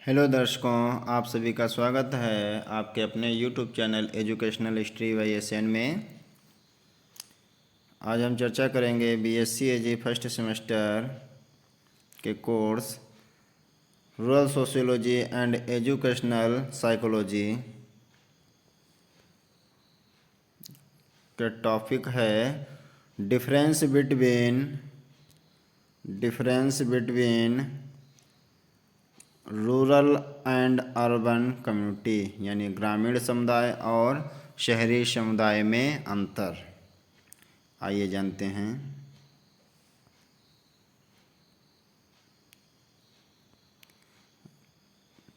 Hello दर्शकों, आप सभी का स्वागत है आपके अपने YouTube channel educational history by SN में। आज हम चर्चा करेंगे बीएससी एजी फर्स्ट सेमेस्टर के course rural sociology and educational psychology का टॉपिक है difference between rural and urban community, यानी ग्रामीण समुदाय और शहरी समुदाय में अंतर। आइए जानते हैं।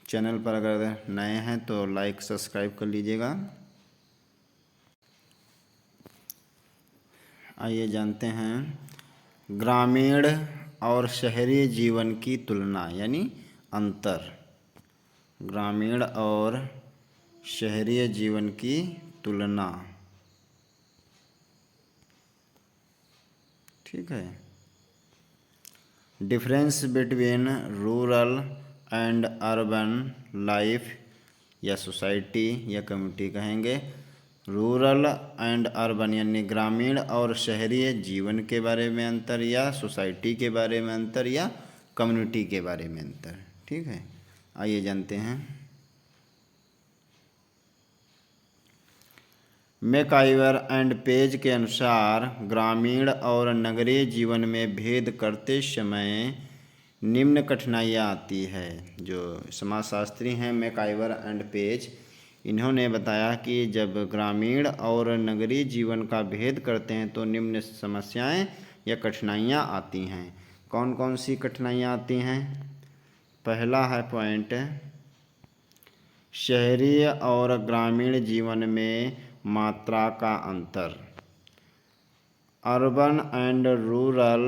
चैनल पर अगर नए हैं तो लाइक सब्सक्राइब कर लीजिएगा। आइए जानते हैं ग्रामीण और शहरी जीवन की तुलना यानी अंतर। ग्रामीण और शहरी जीवन की तुलना। ठीक है। Difference between rural and urban life या सोसाइटी या कम्युनिटी कहेंगे। रूरल एंड अर्बन यानी ग्रामीण और शहरी जीवन के बारे में अंतर, या सोसाइटी के बारे में अंतर, या कम्युनिटी के बारे में अंतर। ठीक है, आइए जानते हैं। मैकआइवर एंड पेज के अनुसार ग्रामीण और नगरीय जीवन में भेद करते समय निम्न कठिनाइयाँ आती है। जो समाजशास्त्री हैं मैकआइवर एंड पेज, इन्होंने बताया कि जब ग्रामीण और नगरीय जीवन का भेद करते हैं तो निम्न समस्याएं या कठिनाइयाँ आती हैं। कौन कौन सी कठिनाइयाँ आती हैं? पहला है पॉइंट, शहरी और ग्रामीण जीवन में मात्रा का अंतर। Urban and rural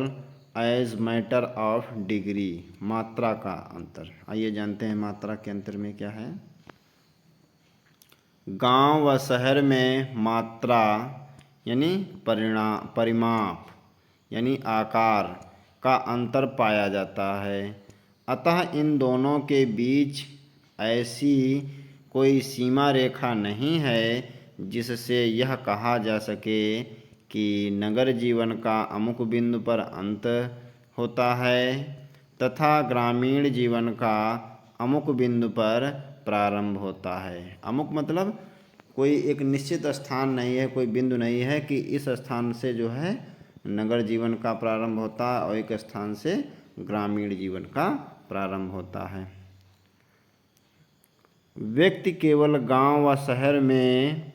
as matter of degree, मात्रा का अंतर। आइए जानते हैं मात्रा के अंतर में क्या है। गांव व शहर में मात्रा यानी परिमाप यानी आकार का अंतर पाया जाता है। अतः इन दोनों के बीच ऐसी कोई सीमा रेखा नहीं है जिससे यह कहा जा सके कि नगर जीवन का अमुक बिंदु पर अंत होता है तथा ग्रामीण जीवन का अमुक बिंदु पर प्रारंभ होता है। अमुक मतलब कोई एक निश्चित स्थान नहीं है, कोई बिंदु नहीं है कि इस स्थान से जो है नगर जीवन का प्रारंभ होता है और एक स्थान से ग्रामीण जीवन का प्रारंभ होता है। व्यक्ति केवल गांव व शहर में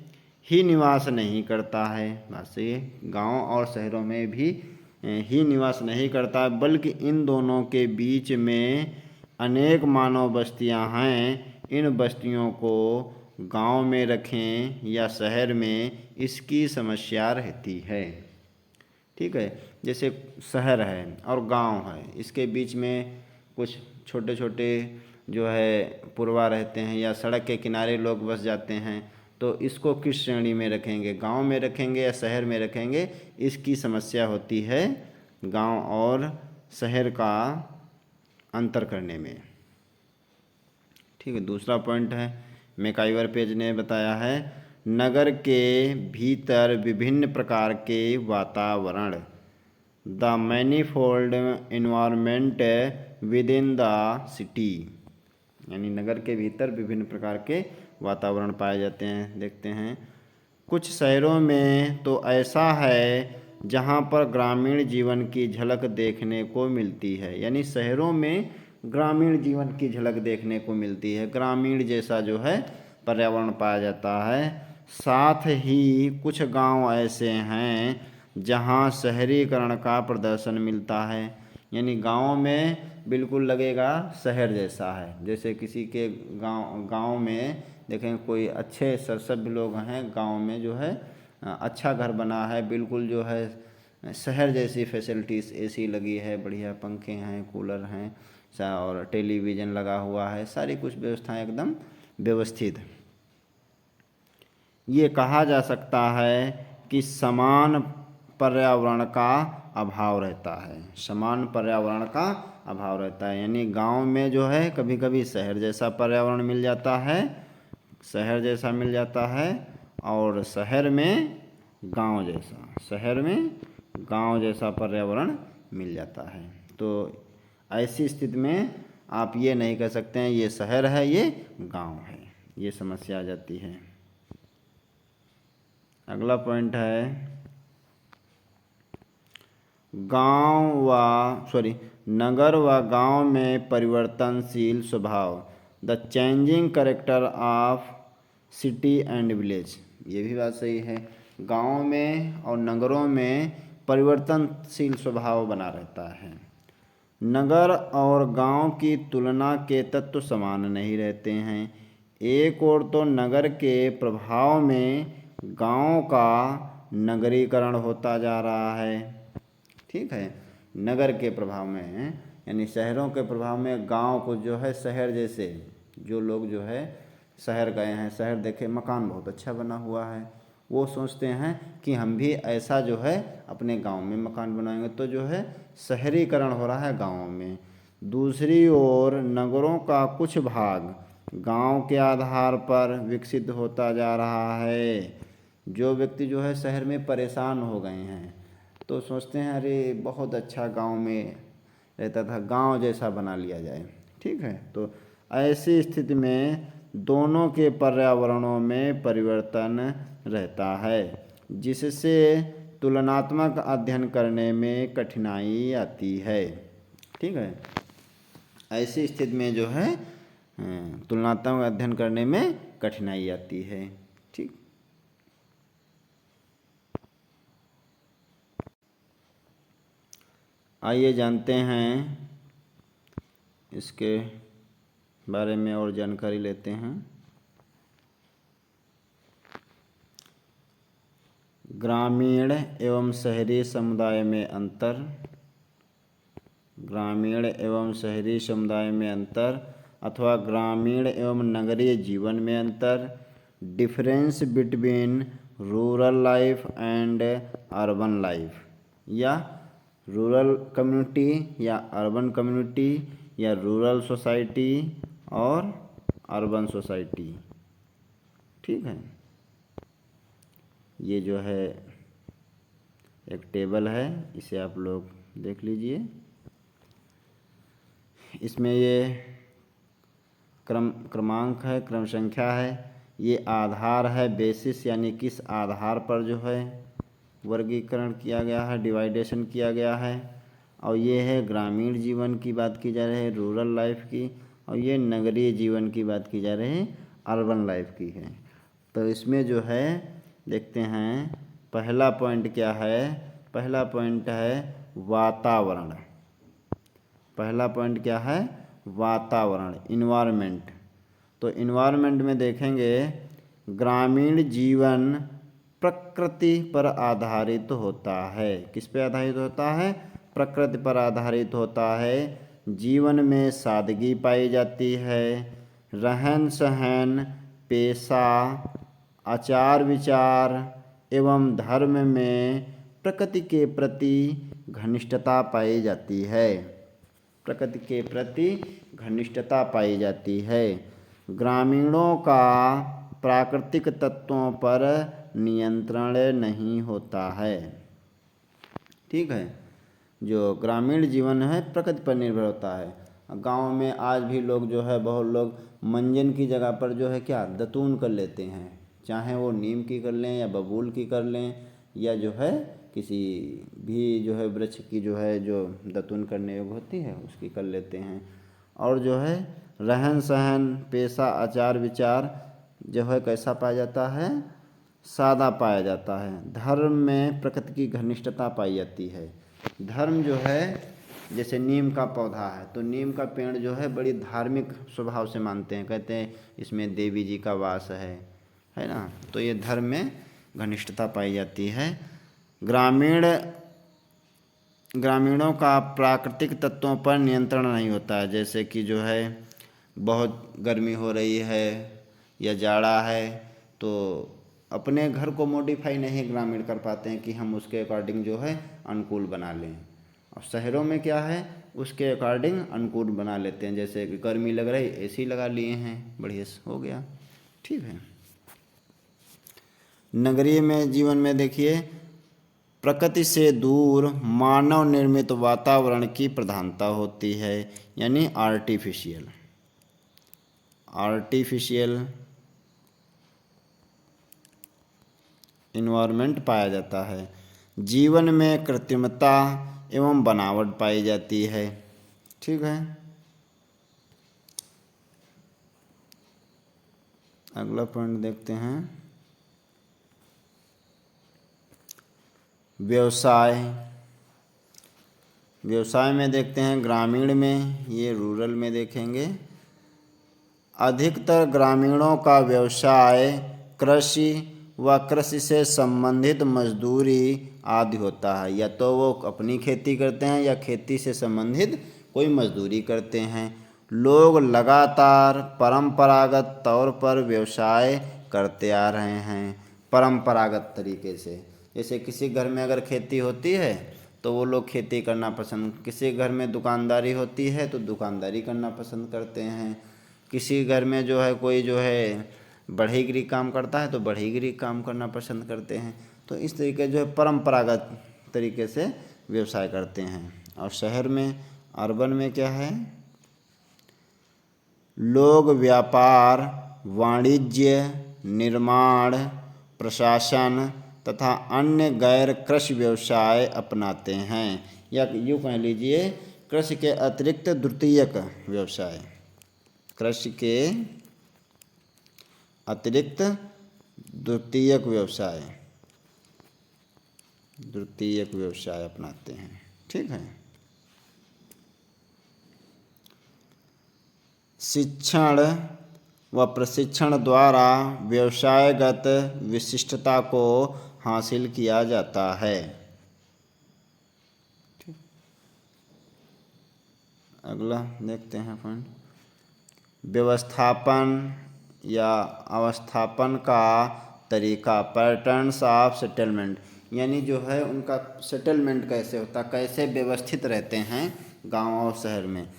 ही निवास नहीं करता है, वैसे गांव और शहरों में भी ही निवास नहीं करता, बल्कि इन दोनों के बीच में अनेक मानव बस्तियां हैं। इन बस्तियों को गांव में रखें या शहर में, इसकी समस्या रहती है। ठीक है, जैसे शहर है और गांव है, इसके बीच में कुछ छोटे छोटे जो है पुरवा रहते हैं या सड़क के किनारे लोग बस जाते हैं, तो इसको किस श्रेणी में रखेंगे? गांव में रखेंगे या शहर में रखेंगे, इसकी समस्या होती है गांव और शहर का अंतर करने में। ठीक है, दूसरा पॉइंट है मैकआइवर पेज ने बताया है, नगर के भीतर विभिन्न प्रकार के वातावरण, the manifold environment with in the city, यानी नगर के भीतर विभिन्न प्रकार के वातावरण पाए जाते हैं। देखते हैं, कुछ शहरों में तो ऐसा है जहां पर ग्रामीण जीवन की झलक देखने को मिलती है, यानी शहरों में ग्रामीण जीवन की झलक देखने को मिलती है, ग्रामीण जैसा जो है पर्यावरण पाया जाता है। साथ ही कुछ गांव ऐसे हैं जहां शहरीकरण का प्रदर्शन मिलता है, यानी गांव में बिल्कुल लगेगा शहर जैसा है। जैसे किसी के गांव में देखें कोई अच्छे सभ्य लोग हैं, गांव में जो है अच्छा घर बना है, बिल्कुल जो है शहर जैसी फैसिलिटीज़, एसी लगी है, बढ़िया पंखे हैं, कूलर हैं और टेलीविज़न लगा हुआ है, सारी कुछ व्यवस्थाएं एकदम व्यवस्थित। ये कहा जा सकता है कि समान पर्यावरण का अभाव रहता है, समान पर्यावरण का अभाव रहता है। यानी गांव में जो है कभी कभी शहर जैसा पर्यावरण मिल जाता है, शहर जैसा मिल जाता है, और शहर में गांव जैसा पर्यावरण मिल जाता है। तो ऐसी स्थिति में आप ये नहीं कह सकते हैं ये शहर है ये गांव है, ये समस्या आ जाती है। अगला पॉइंट है नगर व गांव में परिवर्तनशील स्वभाव, the changing character of city and village. ये भी बात सही है, गांव में और नगरों में परिवर्तनशील स्वभाव बना रहता है। नगर और गांव की तुलना के तत्व समान नहीं रहते हैं। एक ओर तो नगर के प्रभाव में गांव का नगरीकरण होता जा रहा है, ठीक है, नगर के प्रभाव में यानी शहरों के प्रभाव में गांव को जो है शहर जैसे, जो लोग जो है शहर गए हैं, शहर देखे मकान बहुत अच्छा बना हुआ है, वो सोचते हैं कि हम भी ऐसा जो है अपने गांव में मकान बनाएंगे, तो जो है शहरीकरण हो रहा है गाँव में। दूसरी ओर नगरों का कुछ भाग गांव के आधार पर विकसित होता जा रहा है। जो व्यक्ति जो है शहर में परेशान हो गए हैं तो सोचते हैं अरे बहुत अच्छा गांव में रहता था, गांव जैसा बना लिया जाए, ठीक है। तो ऐसी स्थिति में दोनों के पर्यावरणों में परिवर्तन रहता है, जिससे तुलनात्मक अध्ययन करने में कठिनाई आती है, ठीक है। ऐसी स्थिति में जो है तुलनात्मक अध्ययन करने में कठिनाई आती है, ठीक। आइए जानते हैं इसके बारे में और जानकारी लेते हैं। ग्रामीण एवं शहरी समुदाय में अंतर, ग्रामीण एवं शहरी समुदाय में अंतर अथवा ग्रामीण एवं नगरीय जीवन में अंतर, difference between rural life and urban life, या रूरल कम्युनिटी या अर्बन कम्युनिटी, या रूरल सोसाइटी और अर्बन सोसाइटी, ठीक है। ये जो है एक टेबल है, इसे आप लोग देख लीजिए। इसमें ये क्रमांक है, क्रम संख्या है, ये आधार है, बेसिस यानी किस आधार पर जो है वर्गीकरण किया गया है, डिवाइडेशन किया गया है। और ये है ग्रामीण जीवन की बात की जा रही है, रूरल लाइफ की, और ये नगरीय जीवन की बात की जा रही है, अर्बन लाइफ की है। तो इसमें जो है देखते हैं पहला पॉइंट क्या है। पहला पॉइंट है वातावरण। पहला पॉइंट क्या है, वातावरण, इन्वायरमेंट। तो इन्वायरमेंट में देखेंगे ग्रामीण जीवन प्रकृति पर आधारित होता है। किस पे आधारित होता है, प्रकृति पर आधारित होता है। जीवन में सादगी पाई जाती है। रहन सहन, पेशा, आचार विचार एवं धर्म में प्रकृति के प्रति घनिष्ठता पाई जाती है। प्रकृति के प्रति घनिष्ठता पाई जाती है। ग्रामीणों का प्राकृतिक तत्वों पर नियंत्रण नहीं होता है, ठीक है। जो ग्रामीण जीवन है प्रकृति पर निर्भर होता है। गांव में आज भी लोग जो है, बहुत लोग मंजन की जगह पर जो है क्या दतून कर लेते हैं, चाहे वो नीम की कर लें या बबूल की कर लें, या जो है किसी भी जो है वृक्ष की जो है जो दतून करने योग्य होती है उसकी कर लेते हैं। और जो है रहन सहन, पेशा, आचार विचार जो है कैसा पाया जाता है, सादा पाया जाता है। धर्म में प्रकृति की घनिष्ठता पाई जाती है। धर्म जो है जैसे नीम का पौधा है तो नीम का पेड़ जो है बड़ी धार्मिक स्वभाव से मानते हैं, कहते हैं इसमें देवी जी का वास है ना। तो ये धर्म में घनिष्ठता पाई जाती है। ग्रामीणों का प्राकृतिक तत्वों पर नियंत्रण नहीं होता है। जैसे कि जो है बहुत गर्मी हो रही है या जाड़ा है तो अपने घर को मॉडिफाई नहीं ग्रामीण कर पाते हैं कि हम उसके अकॉर्डिंग जो है अनुकूल बना लें। और शहरों में क्या है, उसके अकॉर्डिंग अनुकूल बना लेते हैं। जैसे कि गर्मी लग रही, एसी लगा लिए हैं, बढ़िया से हो गया, ठीक है। नगरीय में जीवन में देखिए, प्रकृति से दूर मानव निर्मित वातावरण की प्रधानता होती है, यानी आर्टिफिशियल इन्वायरमेंट पाया जाता है। जीवन में कृत्रिमता एवं बनावट पाई जाती है, ठीक है। अगला पॉइंट देखते हैं, व्यवसाय में देखते हैं, ग्रामीण में, ये रूरल में देखेंगे। अधिकतर ग्रामीणों का व्यवसाय कृषि व कृषि से संबंधित मजदूरी आदि होता है। या तो वो अपनी खेती करते हैं या खेती से संबंधित कोई मजदूरी करते हैं। लोग लगातार परंपरागत तौर पर व्यवसाय करते आ रहे हैं, परंपरागत तरीके से। जैसे किसी घर में अगर खेती होती है तो वो लोग खेती करना पसंद, किसी घर में दुकानदारी होती है तो दुकानदारी करना पसंद करते हैं। किसी घर में जो है कोई जो है बढ़ईगिरी काम करता है तो बढ़ईगिरी काम करना पसंद करते हैं। तो इस तरीके जो है परंपरागत तरीके से व्यवसाय करते हैं। और शहर में, अर्बन में क्या है, लोग व्यापार, वाणिज्य, निर्माण, प्रशासन तथा अन्य गैर कृषि व्यवसाय अपनाते हैं, या यूँ कह लीजिए कृषि के अतिरिक्त द्वितीयक व्यवसाय, कृषि के अतिरिक्त द्वितीयक व्यवसाय अपनाते हैं, ठीक है। शिक्षण व प्रशिक्षण द्वारा व्यवसायगत विशिष्टता को हासिल किया जाता है। अगला देखते हैं पॉइंट, व्यवस्थापन या अवस्थापन का तरीका, पैटर्न्स ऑफ सेटलमेंट, यानी जो है उनका सेटलमेंट कैसे होता, कैसे व्यवस्थित रहते हैं गांव और शहर में।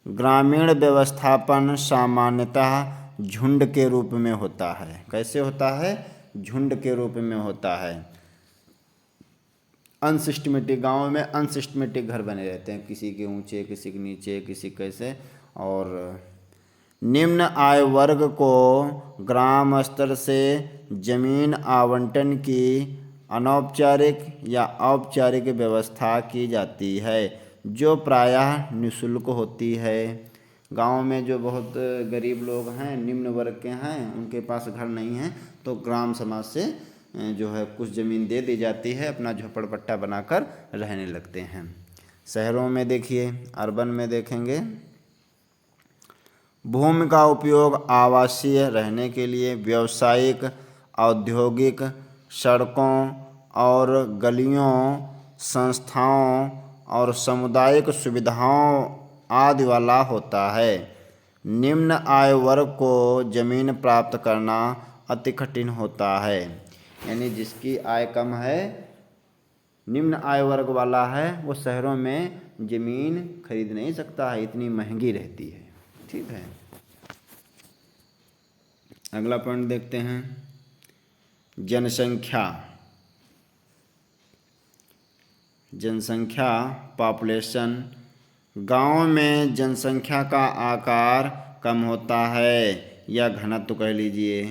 ग्रामीण व्यवस्थापन सामान्यतः झुंड के रूप में होता है। कैसे होता है, झुंड के रूप में होता है। अनसिस्टमेटिक, गाँव में अनसिस्टमेटिक घर बने रहते हैं, किसी के ऊंचे, किसी के नीचे, किसी कैसे। और निम्न आय वर्ग को ग्राम स्तर से जमीन आवंटन की अनौपचारिक या औपचारिक व्यवस्था की जाती है, जो प्रायः निःशुल्क होती है। गांव में जो बहुत गरीब लोग हैं, निम्न वर्ग के हैं, उनके पास घर नहीं है, तो ग्राम समाज से जो है कुछ ज़मीन दे दी जाती है, अपना झोपड़पट्टा बनाकर रहने लगते हैं। शहरों में देखिए, अर्बन में देखेंगे, भूमि का उपयोग आवासीय, रहने के लिए, व्यावसायिक, औद्योगिक, सड़कों और गलियों, संस्थाओं और सामुदायिक सुविधाओं आदि वाला होता है। निम्न आय वर्ग को जमीन प्राप्त करना अति कठिन होता है, यानी जिसकी आय कम है, निम्न आय वर्ग वाला है, वो शहरों में ज़मीन खरीद नहीं सकता है, इतनी महंगी रहती है, ठीक है। अगला पॉइंट देखते हैं, जनसंख्या, पॉपुलेशन। गांव में जनसंख्या का आकार कम होता है, या घनत्व कह लीजिए,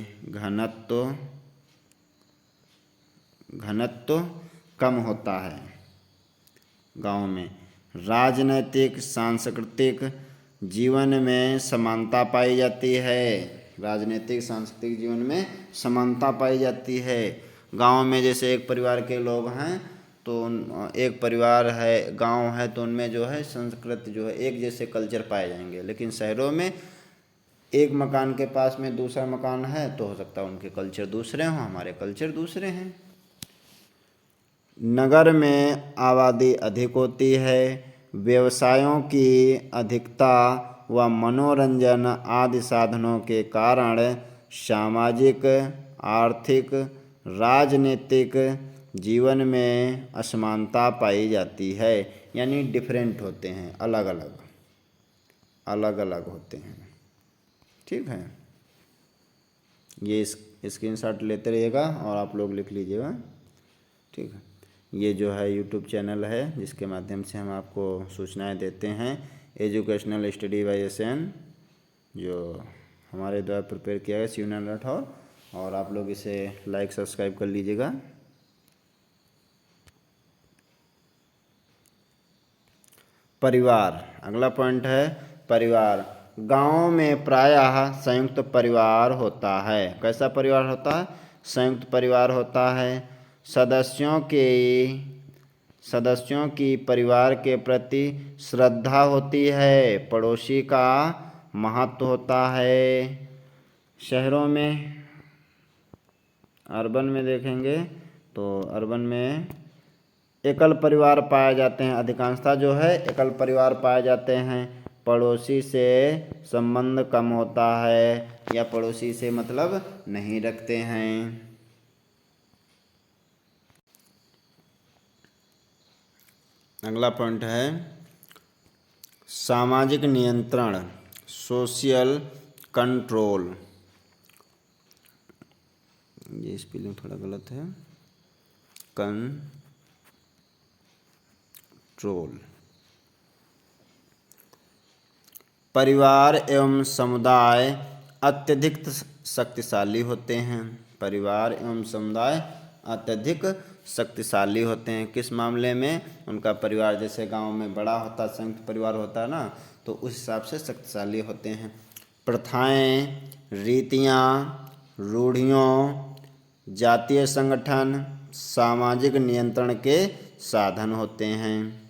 घनत्व कम होता है गांव में। राजनैतिक, सांस्कृतिक जीवन में समानता पाई जाती है, राजनीतिक सांस्कृतिक जीवन में समानता पाई जाती है। गांव में जैसे एक परिवार के लोग हैं तो एक परिवार है, गांव है, तो उनमें जो है संस्कृति जो है एक जैसे कल्चर पाए जाएंगे। लेकिन शहरों में एक मकान के पास में दूसरा मकान है तो हो सकता है उनके कल्चर दूसरे हों, हमारे कल्चर दूसरे हैं। नगर में आबादी अधिक होती है, व्यवसायों की अधिकता व मनोरंजन आदि साधनों के कारण सामाजिक, आर्थिक, राजनीतिक जीवन में असमानता पाई जाती है, यानी डिफरेंट होते हैं, अलग अलग, अलग अलग होते हैं। ठीक है, ये स्क्रीनशॉट लेते रहिएगा और आप लोग लिख लीजिएगा। ठीक है, ये जो है यूट्यूब चैनल है जिसके माध्यम से हम आपको सूचनाएं देते हैं, एजुकेशनल स्टडी बाय एसएन, जो हमारे द्वारा प्रिपेयर किया गया शिवनारायण राठौर, और आप लोग इसे लाइक सब्सक्राइब कर लीजिएगा। परिवार, अगला पॉइंट है परिवार। गाँव में प्रायः संयुक्त परिवार होता है। कैसा परिवार होता है? संयुक्त परिवार होता है। सदस्यों की परिवार के प्रति श्रद्धा होती है। पड़ोसी का महत्व होता है। शहरों में, अर्बन में देखेंगे तो अर्बन में एकल परिवार पाए जाते हैं। अधिकांशतः जो है एकल परिवार पाए जाते हैं। पड़ोसी से संबंध कम होता है या पड़ोसी से मतलब नहीं रखते हैं। अगला पॉइंट है सामाजिक नियंत्रण, सोशल कंट्रोल। ये स्पेलिंग थोड़ा गलत है, कंट्रोल। परिवार एवं समुदाय अत्यधिक शक्तिशाली होते हैं। परिवार एवं समुदाय अत्यधिक शक्तिशाली होते हैं। किस मामले में? उनका परिवार जैसे गांव में बड़ा होता, संयुक्त परिवार होता है ना, तो उस हिसाब से शक्तिशाली होते हैं। प्रथाएं, रीतियां, रूढ़ियों, जातीय संगठन सामाजिक नियंत्रण के साधन होते हैं।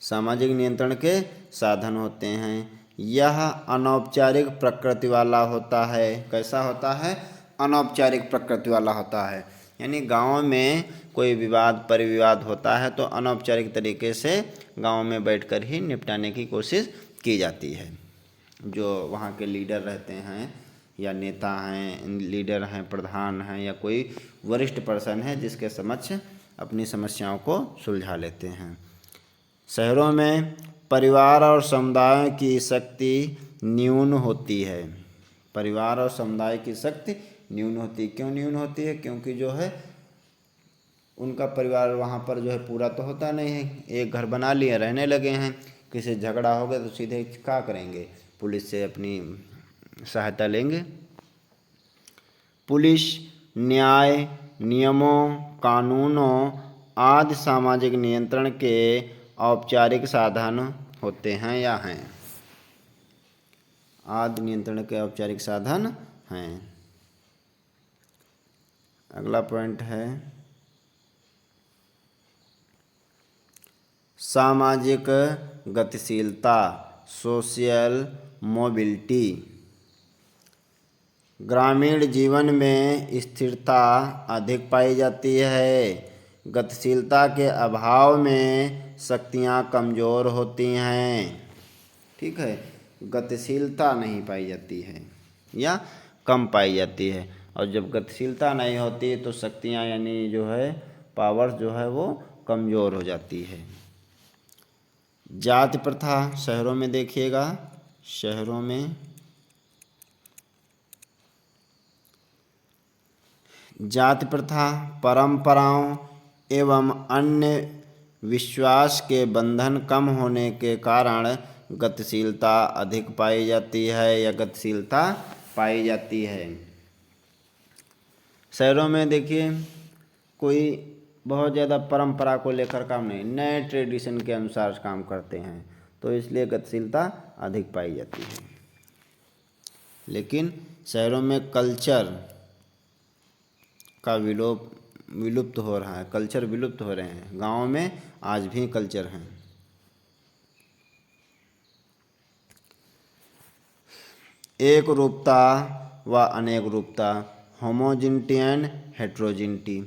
सामाजिक नियंत्रण के साधन होते हैं। यह अनौपचारिक प्रकृति वाला होता है। कैसा होता है? अनौपचारिक प्रकृति वाला होता है। यानी गांव में कोई विवाद परिविवाद होता है तो अनौपचारिक तरीके से गांव में बैठकर ही निपटाने की कोशिश की जाती है। जो वहाँ के लीडर रहते हैं या नेता हैं, लीडर हैं, प्रधान हैं या कोई वरिष्ठ पर्सन है जिसके समक्ष अपनी समस्याओं को सुलझा लेते हैं। शहरों में परिवार और समुदाय की शक्ति न्यून होती है। परिवार और समुदाय की शक्ति न्यून होती है। क्यों न्यून होती है? क्योंकि जो है उनका परिवार वहाँ पर जो है पूरा तो होता नहीं है। एक घर बना लिए, रहने लगे हैं, किसी झगड़ा हो गया तो सीधे क्या करेंगे? पुलिस से अपनी सहायता लेंगे। पुलिस न्याय, नियमों, कानूनों आदि सामाजिक नियंत्रण के औपचारिक साधन होते हैं या हैं। आदि नियंत्रण के औपचारिक साधन हैं। अगला पॉइंट है सामाजिक गतिशीलता, सोशल मोबिलिटी। ग्रामीण जीवन में स्थिरता अधिक पाई जाती है। गतिशीलता के अभाव में शक्तियाँ कमज़ोर होती हैं। ठीक है, गतिशीलता नहीं पाई जाती है या कम पाई जाती है। और जब गतिशीलता नहीं होती तो शक्तियाँ यानी जो है पावर्स जो है वो कमज़ोर हो जाती है। जाति प्रथा शहरों में देखिएगा, शहरों में जाति प्रथा, परंपराओं एवं अन्य विश्वास के बंधन कम होने के कारण गतिशीलता अधिक पाई जाती है या गतिशीलता पाई जाती है। शहरों में देखिए कोई बहुत ज़्यादा परंपरा को लेकर काम नहीं, नए ट्रेडिशन के अनुसार काम करते हैं, तो इसलिए गतिशीलता अधिक पाई जाती है। लेकिन शहरों में कल्चर का विलुप्त हो रहा है, कल्चर विलुप्त हो रहे हैं। गाँव में आज भी कल्चर हैं। एक रूपता व अनेक रूपता, होमोजिनिटी एंड हेट्रोजिनिटी।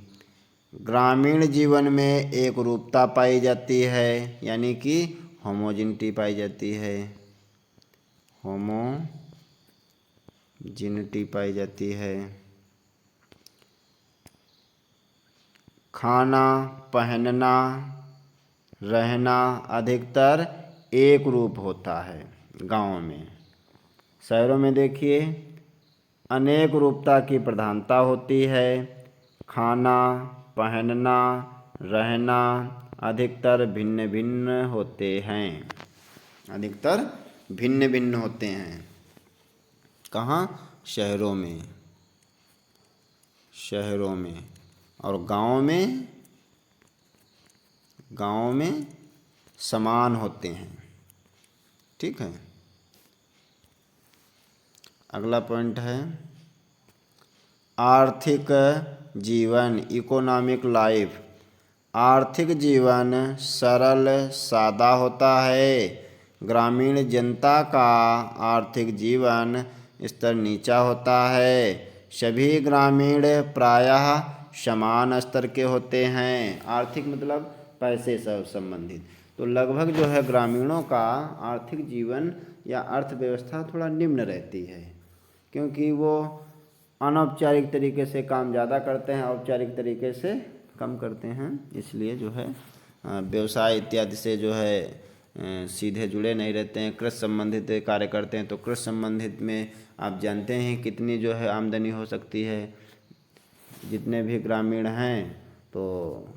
ग्रामीण जीवन में एक रूपता पाई जाती है यानी कि होमोजिनिटी पाई जाती है, होमोजिनिटी पाई जाती है। खाना, पहनना, रहना अधिकतर एक रूप होता है गाँव में। शहरों में देखिए अनेक रूपता की प्रधानता होती है। खाना, पहनना, रहना अधिकतर भिन्न भिन्न होते हैं। अधिकतर भिन्न भिन्न होते हैं। कहाँ? शहरों में। शहरों में। और गाँव में समान होते हैं। ठीक है। अगला पॉइंट है आर्थिक जीवन, इकोनॉमिक लाइफ। आर्थिक जीवन सरल सादा होता है। ग्रामीण जनता का आर्थिक जीवन स्तर नीचा होता है। सभी ग्रामीण प्रायः समान स्तर के होते हैं। आर्थिक मतलब पैसे से संबंधित। तो लगभग जो है ग्रामीणों का आर्थिक जीवन या अर्थव्यवस्था थोड़ा निम्न रहती है, क्योंकि वो अनौपचारिक तरीके से काम ज़्यादा करते हैं, औपचारिक तरीके से कम करते हैं। इसलिए जो है व्यवसाय इत्यादि से जो है सीधे जुड़े नहीं रहते हैं। कृषि संबंधित कार्य करते हैं, तो कृषि संबंधित में आप जानते हैं कितनी जो है आमदनी हो सकती है। जितने भी ग्रामीण हैं तो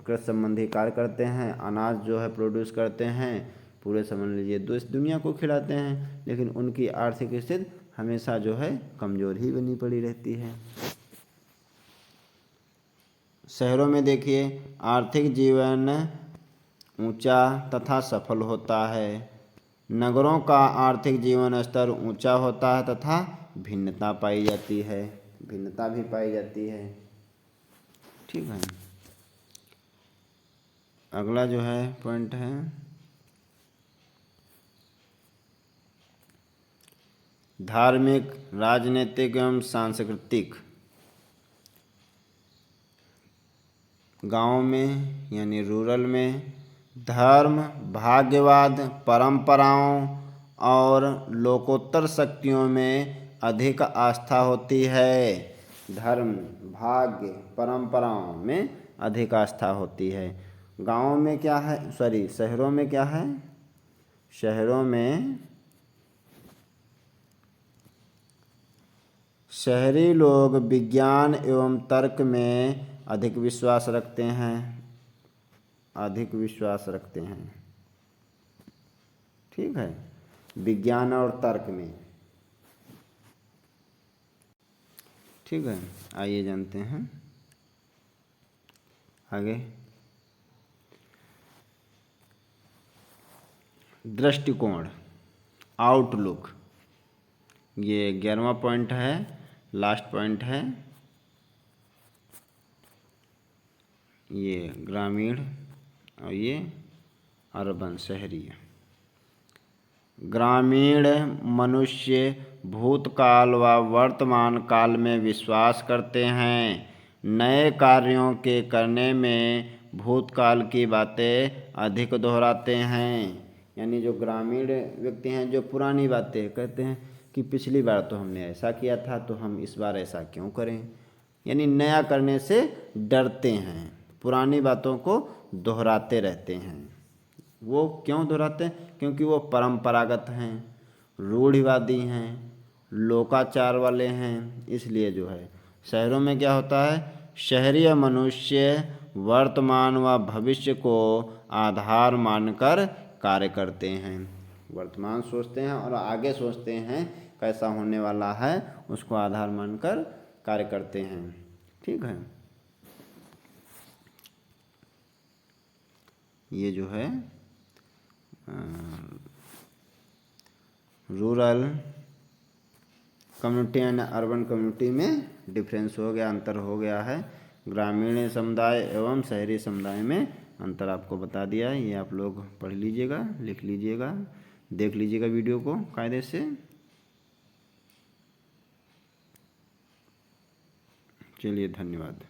कृषि संबंधी कार्य करते हैं, अनाज जो है प्रोड्यूस करते हैं, पूरे समझ लीजिए दुनिया को खिलाते हैं, लेकिन उनकी आर्थिक स्थिति हमेशा जो है कमज़ोर ही बनी पड़ी रहती है। शहरों में देखिए आर्थिक जीवन ऊंचा तथा सफल होता है। नगरों का आर्थिक जीवन स्तर ऊंचा होता है तथा भिन्नता पाई जाती है। भिन्नता भी पाई जाती है। ठीक है। अगला जो है पॉइंट है धार्मिक, राजनीतिक एवं सांस्कृतिक। गांव में यानी रूरल में धर्म, भाग्यवाद, परंपराओं और लोकोत्तर शक्तियों में अधिक आस्था होती है। धर्म, भाग्य, परंपराओं में अधिक आस्था होती है। गाँव में क्या है, शहरों में क्या है? शहरों में शहरी लोग विज्ञान एवं तर्क में अधिक विश्वास रखते हैं। अधिक विश्वास रखते हैं। ठीक है। विज्ञान और तर्क में। ठीक है। आइए जानते हैं आगे। दृष्टिकोण, आउटलुक, ये 11वां पॉइंट है, लास्ट पॉइंट है। ये ग्रामीण और ये अर्बन, शहरी। ग्रामीण मनुष्य भूतकाल व वर्तमान काल में विश्वास करते हैं। नए कार्यों के करने में भूतकाल की बातें अधिक दोहराते हैं। यानी जो ग्रामीण व्यक्ति हैं जो पुरानी बातें कहते हैं कि पिछली बार तो हमने ऐसा किया था, तो हम इस बार ऐसा क्यों करें। यानी नया करने से डरते हैं, पुरानी बातों को दोहराते रहते हैं। वो क्यों दोहराते हैं? क्योंकि वो परंपरागत हैं, रूढ़िवादी हैं, लोकाचार वाले हैं। इसलिए जो है शहरों में क्या होता है, शहरी मनुष्य वर्तमान व भविष्य को आधार मानकर कार्य करते हैं। वर्तमान सोचते हैं और आगे सोचते हैं कैसा होने वाला है, उसको आधार मानकर कार्य करते हैं। ठीक है। ये जो है rural community and urban community में डिफरेंस हो गया, अंतर हो गया है। ग्रामीण समुदाय एवं शहरी समुदाय में अंतर आपको बता दिया है। ये आप लोग पढ़ लीजिएगा, लिख लीजिएगा, देख लीजिएगा वीडियो को कायदे से। चलिए, धन्यवाद।